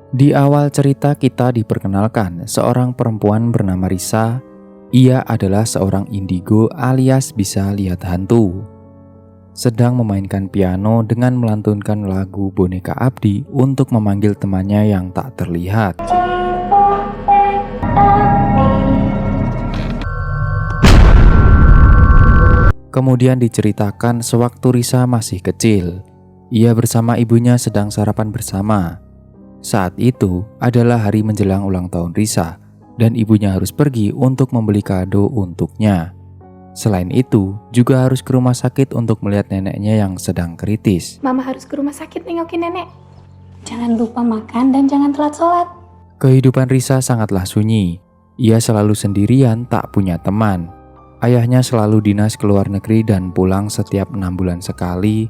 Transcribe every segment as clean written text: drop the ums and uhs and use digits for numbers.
Di awal cerita kita diperkenalkan seorang perempuan bernama Risa. Ia adalah seorang indigo alias bisa lihat hantu. Sedang memainkan piano dengan melantunkan lagu Boneka Abdi untuk memanggil temannya yang tak terlihat. Kemudian diceritakan sewaktu Risa masih kecil, ia bersama ibunya sedang sarapan bersama. Saat itu adalah hari menjelang ulang tahun Risa, dan ibunya harus pergi untuk membeli kado untuknya. Selain itu, juga harus ke rumah sakit untuk melihat neneknya yang sedang kritis. Mama harus ke rumah sakit nengokin nenek. Jangan lupa makan dan jangan telat sholat. Kehidupan Risa sangatlah sunyi. Ia selalu sendirian, tak punya teman. Ayahnya selalu dinas ke luar negeri dan pulang setiap 6 bulan sekali.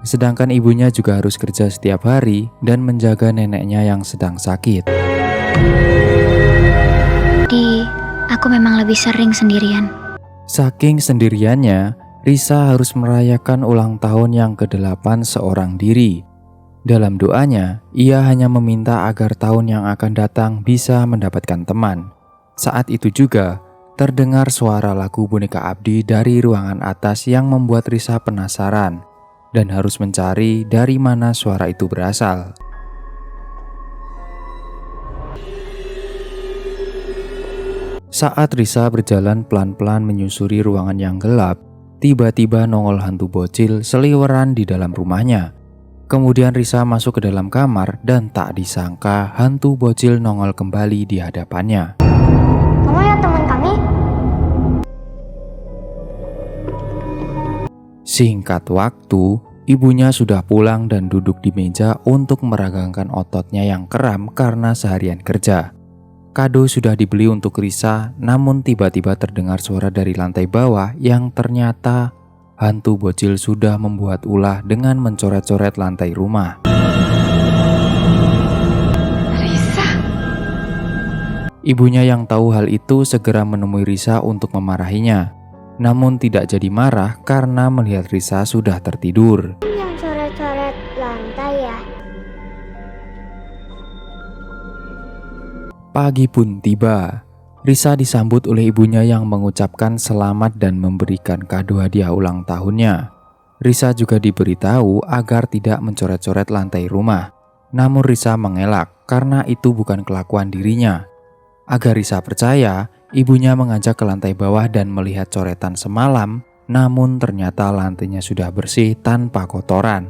Sedangkan ibunya juga harus kerja setiap hari dan menjaga neneknya yang sedang sakit. Aku memang lebih sering sendirian. Saking sendiriannya, Risa harus merayakan ulang tahun yang ke-8 seorang diri. Dalam doanya, ia hanya meminta agar tahun yang akan datang bisa mendapatkan teman. Saat itu juga, terdengar suara lagu Boneka Abdi dari ruangan atas yang membuat Risa penasaran dan harus mencari dari mana suara itu berasal. Saat Risa berjalan pelan-pelan menyusuri ruangan yang gelap, tiba-tiba nongol hantu bocil seliweran di dalam rumahnya. Kemudian Risa masuk ke dalam kamar dan tak disangka hantu bocil nongol kembali di hadapannya. Kamu ya teman kami? Singkat waktu, ibunya sudah pulang dan duduk di meja untuk meragangkan ototnya yang kram karena seharian kerja. Kado sudah dibeli untuk Risa, namun tiba-tiba terdengar suara dari lantai bawah yang ternyata hantu bocil sudah membuat ulah dengan mencoret-coret lantai rumah. Risa. Ibunya yang tahu hal itu segera menemui Risa untuk memarahinya. Namun tidak jadi marah karena melihat Risa sudah tertidur. Yang coret-coret lantai ya? Pagi pun tiba. Risa disambut oleh ibunya yang mengucapkan selamat dan memberikan kado hadiah ulang tahunnya. Risa juga diberitahu agar tidak mencoret-coret lantai rumah. Namun Risa mengelak karena itu bukan kelakuan dirinya. Agar Risa percaya, ibunya mengajak ke lantai bawah dan melihat coretan semalam, namun ternyata lantainya sudah bersih tanpa kotoran.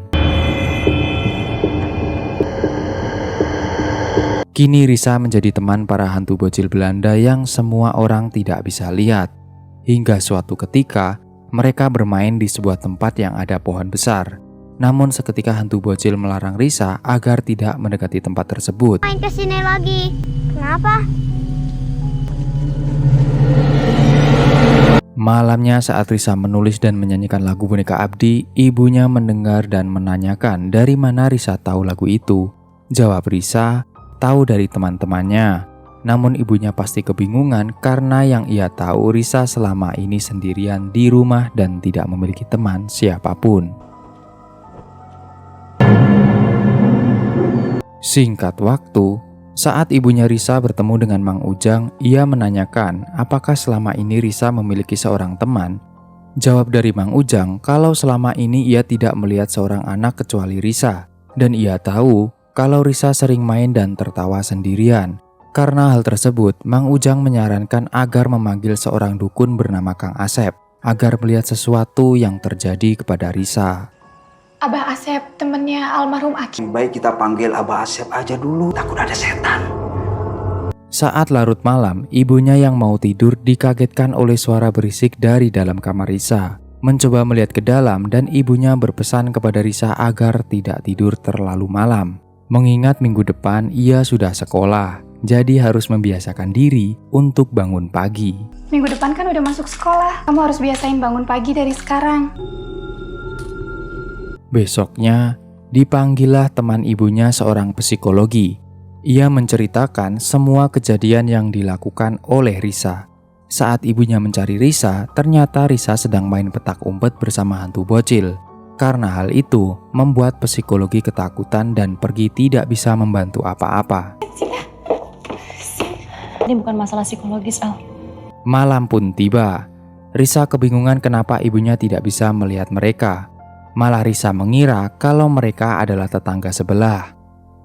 Kini Risa menjadi teman para hantu bocil Belanda yang semua orang tidak bisa lihat. Hingga suatu ketika, mereka bermain di sebuah tempat yang ada pohon besar. Namun seketika hantu bocil melarang Risa agar tidak mendekati tempat tersebut. Main kesini lagi. Kenapa? Malamnya saat Risa menulis dan menyanyikan lagu Boneka Abdi, ibunya mendengar dan menanyakan dari mana Risa tahu lagu itu. Jawab Risa, tahu dari teman-temannya. Namun ibunya pasti kebingungan karena yang ia tahu Risa selama ini sendirian di rumah dan tidak memiliki teman siapapun. Singkat waktu, saat ibunya Risa bertemu dengan Mang Ujang, ia menanyakan apakah selama ini Risa memiliki seorang teman. Jawab dari Mang Ujang kalau selama ini ia tidak melihat seorang anak kecuali Risa. Dan ia tahu kalau Risa sering main dan tertawa sendirian. Karena hal tersebut, Mang Ujang menyarankan agar memanggil seorang dukun bernama Kang Asep agar melihat sesuatu yang terjadi kepada Risa. Abah Asep, temennya almarhum Aki. Baik kita panggil Abah Asep aja dulu, takut ada setan. Saat larut malam, ibunya yang mau tidur dikagetkan oleh suara berisik dari dalam kamar Risa. Mencoba melihat ke dalam dan ibunya berpesan kepada Risa agar tidak tidur terlalu malam. Mengingat minggu depan ia sudah sekolah, jadi harus membiasakan diri untuk bangun pagi. Minggu depan kan udah masuk sekolah. Kamu harus biasain bangun pagi dari sekarang. Besoknya, dipanggillah teman ibunya seorang psikologi. Ia menceritakan semua kejadian yang dilakukan oleh Risa. Saat ibunya mencari Risa, ternyata Risa sedang main petak umpet bersama hantu bocil. Karena hal itu membuat psikologi ketakutan dan pergi tidak bisa membantu apa-apa. Ini bukan masalah psikologis, Al. Malam pun tiba. Risa kebingungan kenapa ibunya tidak bisa melihat mereka. Malah Risa mengira kalau mereka adalah tetangga sebelah.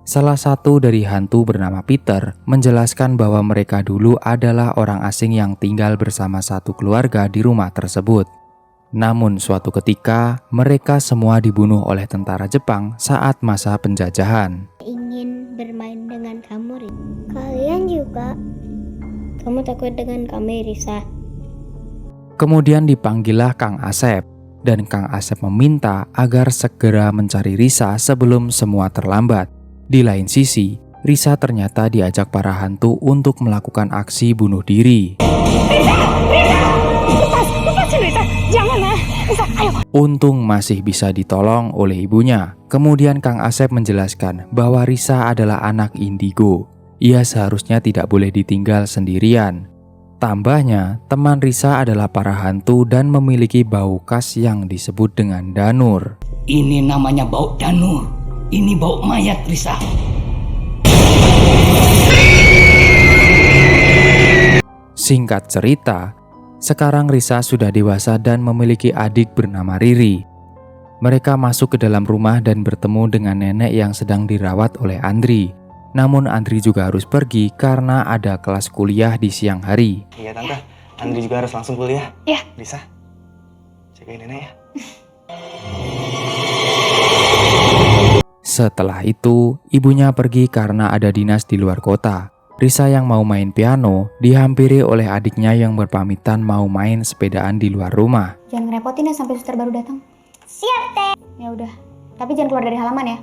Salah satu dari hantu bernama Peter menjelaskan bahwa mereka dulu adalah orang asing yang tinggal bersama satu keluarga di rumah tersebut. Namun suatu ketika mereka semua dibunuh oleh tentara Jepang saat masa penjajahan. Ingin bermain dengan kamu, Risa. Kalian juga? Kamu takut dengan kami, Risa? Kemudian dipanggillah Kang Asep, dan Kang Asep meminta agar segera mencari Risa sebelum semua terlambat. Di lain sisi, Risa ternyata diajak para hantu untuk melakukan aksi bunuh diri. Untung masih bisa ditolong oleh ibunya. Kemudian Kang Asep menjelaskan bahwa Risa adalah anak indigo. Ia seharusnya tidak boleh ditinggal sendirian. Tambahnya, teman Risa adalah para hantu dan memiliki bau khas yang disebut dengan danur. Ini namanya bau danur. Ini bau mayat, Risa. Singkat cerita, sekarang Risa sudah dewasa dan memiliki adik bernama Riri. Mereka masuk ke dalam rumah dan bertemu dengan nenek yang sedang dirawat oleh Andri. Namun Andri juga harus pergi karena ada kelas kuliah di siang hari. Iya tante, Andri juga harus langsung kuliah. Iya. Bisa? Jagain nenek ya. Setelah itu, ibunya pergi karena ada dinas di luar kota. Risa yang mau main piano dihampiri oleh adiknya yang berpamitan mau main sepedaan di luar rumah. Jangan ngerepotin ya sampai suster baru datang. Siap, Teh. Ya udah, tapi jangan keluar dari halaman ya.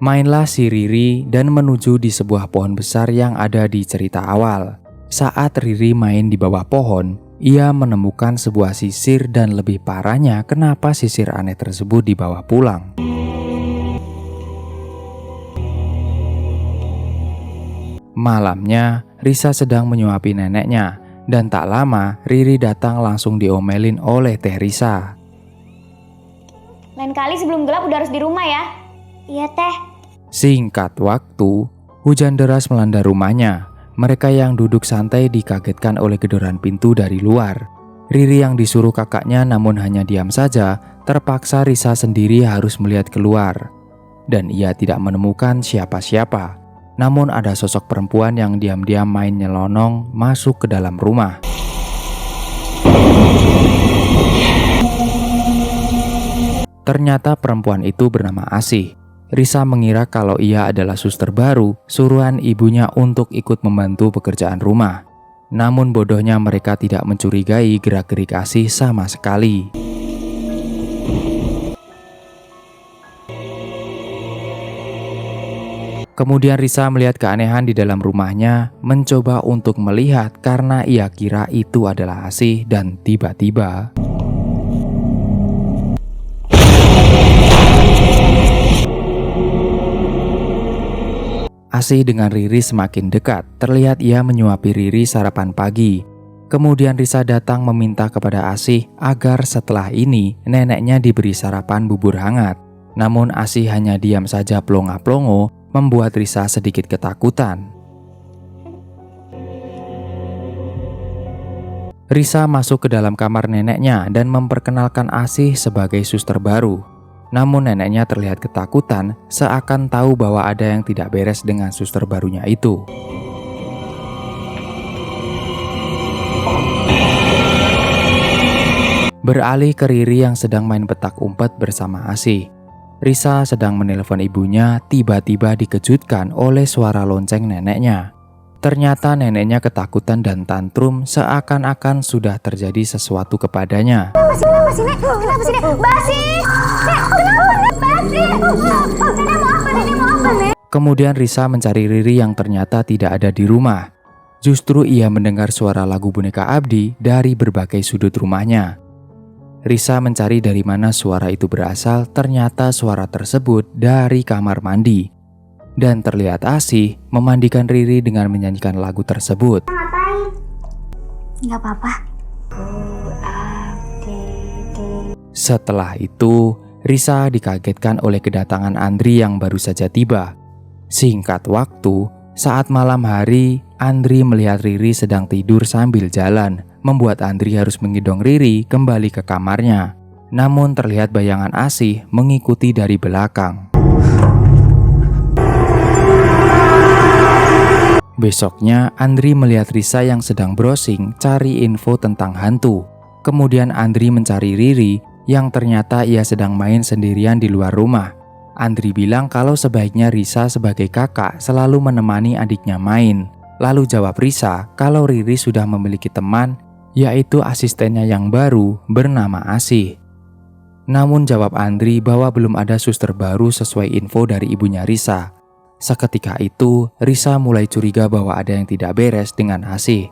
Mainlah si Riri dan menuju di sebuah pohon besar yang ada di cerita awal. Saat Riri main di bawah pohon, ia menemukan sebuah sisir dan lebih parahnya kenapa sisir aneh tersebut dibawa pulang. Malamnya, Risa sedang menyuapi neneknya, dan tak lama Riri datang langsung diomelin oleh Teh Risa. Lain kali sebelum gelap udah harus di rumah ya. Iya, Teh. Singkat waktu, hujan deras melanda rumahnya. Mereka yang duduk santai dikagetkan oleh gedoran pintu dari luar. Riri yang disuruh kakaknya namun hanya diam saja, terpaksa Risa sendiri harus melihat keluar. Dan ia tidak menemukan siapa-siapa. Namun ada sosok perempuan yang diam-diam main nyelonong masuk ke dalam rumah. Ternyata perempuan itu bernama Asih. Risa mengira kalau ia adalah suster baru, suruhan ibunya untuk ikut membantu pekerjaan rumah. Namun bodohnya mereka tidak mencurigai gerak-gerik Asih sama sekali. Kemudian Risa melihat keanehan di dalam rumahnya, mencoba untuk melihat karena ia kira itu adalah Asih dan tiba-tiba Asih dengan Riri semakin dekat. Terlihat ia menyuapi Riri sarapan pagi. Kemudian Risa datang meminta kepada Asih agar setelah ini neneknya diberi sarapan bubur hangat. Namun Asih hanya diam saja plonga-plongo, membuat Risa sedikit ketakutan. Risa masuk ke dalam kamar neneknya dan memperkenalkan Asih sebagai suster baru. Namun neneknya terlihat ketakutan, seakan tahu bahwa ada yang tidak beres dengan suster barunya itu. Beralih ke Riri yang sedang main petak umpet bersama Asih. Risa sedang menelpon ibunya, tiba-tiba dikejutkan oleh suara lonceng neneknya. Ternyata neneknya ketakutan dan tantrum seakan-akan sudah terjadi sesuatu kepadanya. Kenapa sih, Nek? Basi! Nek, kenapa, Basi? Nenek mau apa, Nek? Kemudian Risa mencari Riri yang ternyata tidak ada di rumah. Justru ia mendengar suara lagu boneka Abdi dari berbagai sudut rumahnya. Risa mencari dari mana suara itu berasal, ternyata suara tersebut dari kamar mandi. Dan terlihat Asih memandikan Riri dengan menyanyikan lagu tersebut. Ngapain? Nggak apa-apa. Setelah itu, Risa dikagetkan oleh kedatangan Andri yang baru saja tiba. Singkat waktu, saat malam hari, Andri melihat Riri sedang tidur sambil jalan, membuat Andri harus menggendong Riri kembali ke kamarnya. Namun terlihat bayangan Asih mengikuti dari belakang. Besoknya, Andri melihat Risa yang sedang browsing cari info tentang hantu. Kemudian Andri mencari Riri yang ternyata ia sedang main sendirian di luar rumah. Andri bilang kalau sebaiknya Risa sebagai kakak selalu menemani adiknya main. Lalu jawab Risa kalau Riri sudah memiliki teman, yaitu asistennya yang baru bernama Asih. Namun jawab Andri bahwa belum ada suster baru sesuai info dari ibunya Risa. Seketika itu, Risa mulai curiga bahwa ada yang tidak beres dengan Asih.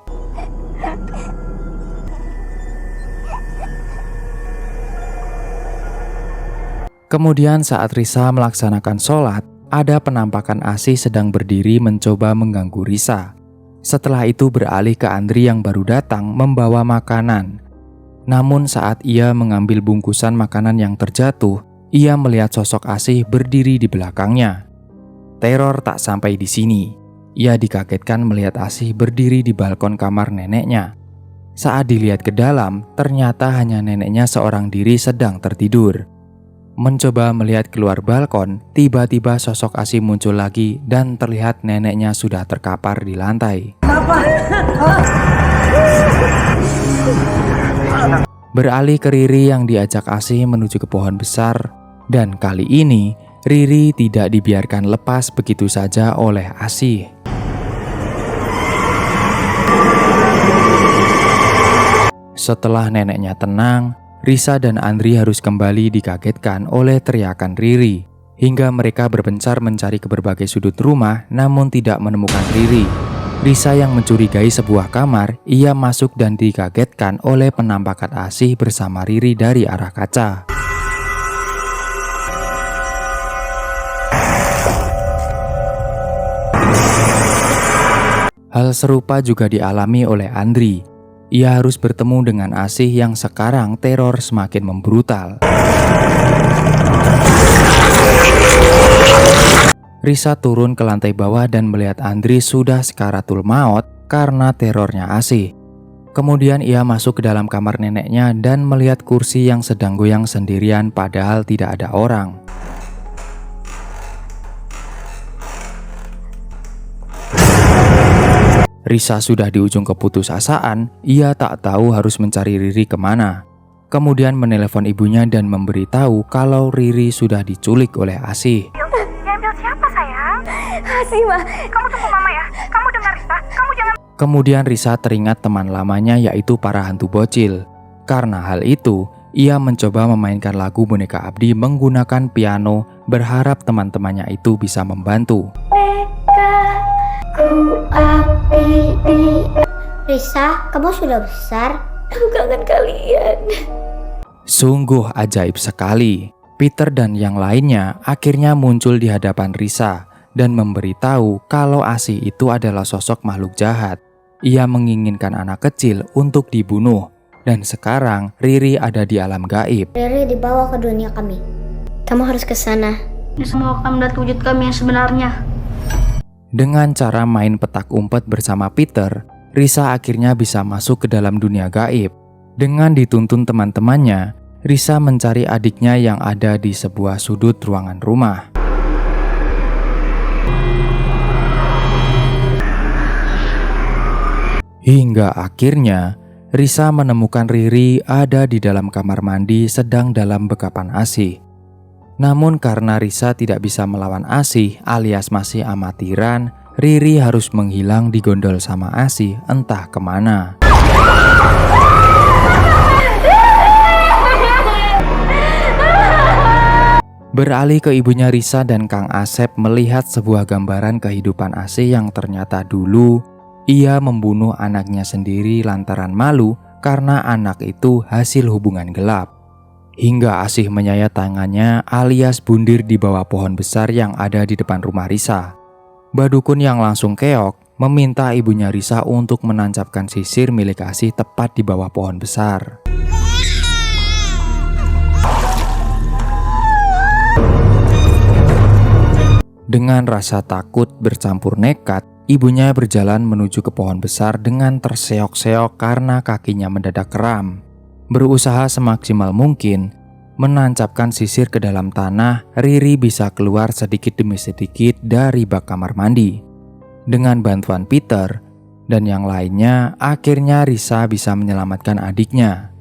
Kemudian saat Risa melaksanakan sholat, ada penampakan Asih sedang berdiri mencoba mengganggu Risa. Setelah itu beralih ke Andri yang baru datang membawa makanan. Namun saat ia mengambil bungkusan makanan yang terjatuh, ia melihat sosok Asih berdiri di belakangnya. Teror tak sampai di sini. Ia dikagetkan melihat Asih berdiri di balkon kamar neneknya. Saat dilihat ke dalam, ternyata hanya neneknya seorang diri sedang tertidur. Mencoba melihat keluar balkon, tiba-tiba sosok Asih muncul lagi dan terlihat neneknya sudah terkapar di lantai. Beralih ke Riri yang diajak Asih menuju ke pohon besar, dan kali ini Riri tidak dibiarkan lepas begitu saja oleh Asih. Setelah neneknya tenang, Risa dan Andri harus kembali dikagetkan oleh teriakan Riri, hingga mereka berpencar mencari ke berbagai sudut rumah namun tidak menemukan Riri. Risa yang mencurigai sebuah kamar, ia masuk dan dikagetkan oleh penampakan Asih bersama Riri dari arah kaca. Hal serupa juga dialami oleh Andri. Ia harus bertemu dengan Asih yang sekarang teror semakin membrutal. Risa turun ke lantai bawah dan melihat Andri sudah sekaratul maut karena terornya Asih. Kemudian ia masuk ke dalam kamar neneknya dan melihat kursi yang sedang goyang sendirian padahal tidak ada orang. Risa sudah di ujung keputusasaan, ia tak tahu harus mencari Riri kemana. Kemudian menelepon ibunya dan memberitahu kalau Riri sudah diculik oleh Asih. Diambil siapa sayang? Asih mah, kamu tunggu mama ya. Kamu dengar Risa, kamu jangan... Kemudian Risa teringat teman lamanya yaitu para hantu bocil. Karena hal itu, ia mencoba memainkan lagu Boneka Abdi menggunakan piano, berharap teman-temannya itu bisa membantu. Risa, kamu sudah besar. Aku kangen kalian. Sungguh ajaib sekali. Peter dan yang lainnya akhirnya muncul di hadapan Risa dan memberitahu kalau Asih itu adalah sosok makhluk jahat. Ia menginginkan anak kecil untuk dibunuh. Dan sekarang Riri ada di alam gaib. Riri dibawa ke dunia kami. Kamu harus ke sana. Semua akan melihat wujud kami yang sebenarnya. Dengan cara main petak umpet bersama Peter, Risa akhirnya bisa masuk ke dalam dunia gaib. Dengan dituntun teman-temannya, Risa mencari adiknya yang ada di sebuah sudut ruangan rumah. Hingga akhirnya, Risa menemukan Riri ada di dalam kamar mandi sedang dalam bekapan Asih. Namun karena Risa tidak bisa melawan Asih alias masih amatiran, Riri harus menghilang digondol sama Asih entah kemana. Beralih ke ibunya Risa dan Kang Asep melihat sebuah gambaran kehidupan Asih yang ternyata dulu ia membunuh anaknya sendiri lantaran malu karena anak itu hasil hubungan gelap. Hingga Asih menyayat tangannya alias bundir di bawah pohon besar yang ada di depan rumah Risa. Badukun yang langsung keok meminta ibunya Risa untuk menancapkan sisir milik Asih tepat di bawah pohon besar. Dengan rasa takut bercampur nekat, ibunya berjalan menuju ke pohon besar dengan terseok-seok karena kakinya mendadak kram. Berusaha semaksimal mungkin menancapkan sisir ke dalam tanah, Riri bisa keluar sedikit demi sedikit dari bak kamar mandi. Dengan bantuan Peter dan yang lainnya, akhirnya Risa bisa menyelamatkan adiknya.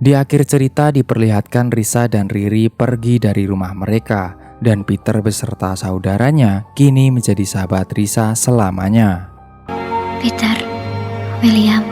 Di akhir cerita diperlihatkan Risa dan Riri pergi dari rumah mereka, dan Peter beserta saudaranya kini menjadi sahabat Risa selamanya. Peter, William,